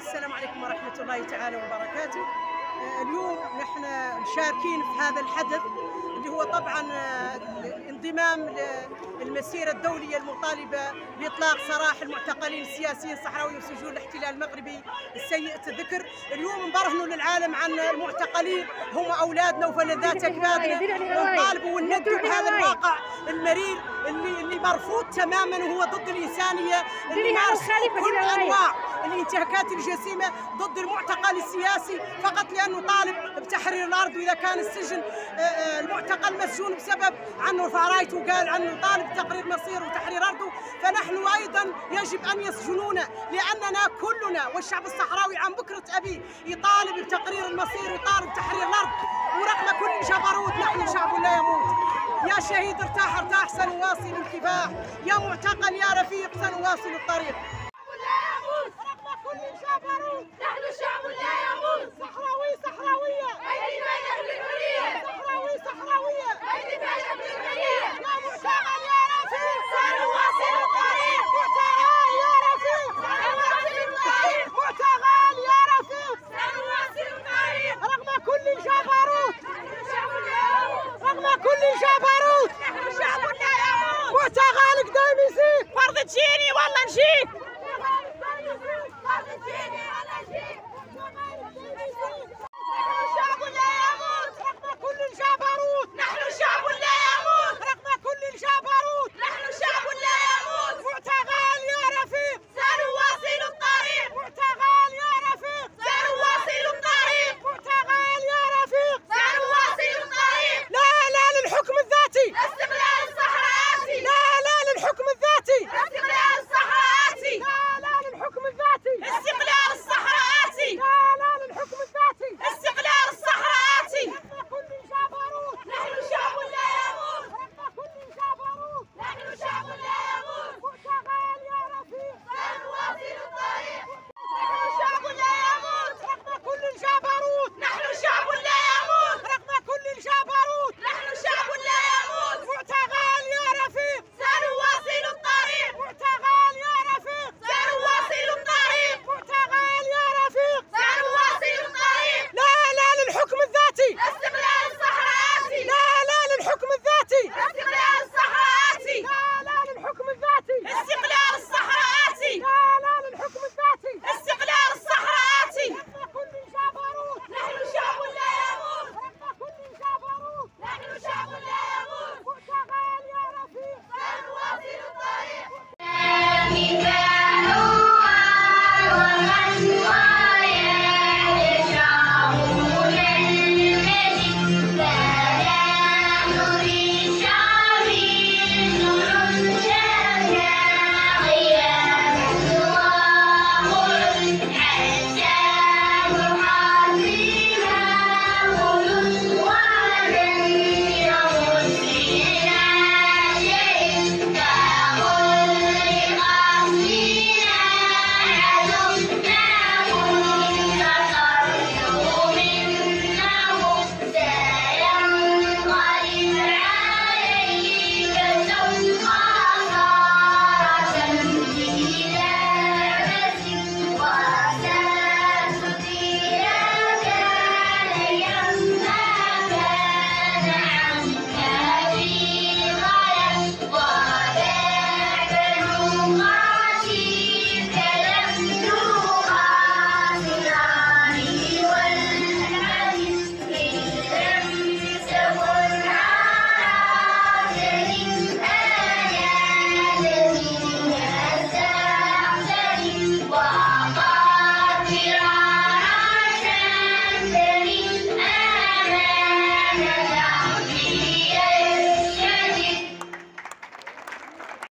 السلام عليكم ورحمة الله تعالى وبركاته. اليوم نحن مشاركين في هذا الحدث اللي هو طبعا انضمام للمسيرة الدولية المطالبة بإطلاق سراح المعتقلين السياسيين الصحراويين في سجون الاحتلال المغربي السيئة الذكر. اليوم نبرهنوا للعالم عن المعتقلين هم أولادنا وفلذات أكبادنا، ونطالبوا ونندعو بهذا الواقع المرير اللي مرفوض تماما وهو ضد الإنسانية، اللي مارس كل أنواع الانتهاكات الجسيمة ضد المعتقل السياسي فقط لأنه طالب بتحرير الأرض. وإذا كان السجن المعتقل مسجون بسبب عنه رفع رايته وقال عنه طالب تقرير مصيره وتحرير أرضه، فنحن أيضا يجب أن يسجنونا، لأننا كلنا والشعب الصحراوي عن بكرة أبيه يطالب بتقرير المصير ويطالب بتحرير الأرض. ورغم كل جبروت نحن شعب لا يموت. يا شهيد ارتاح ارتاح سنواصل الكفاح، يا معتقل يا رفيق سنواصل الطريق.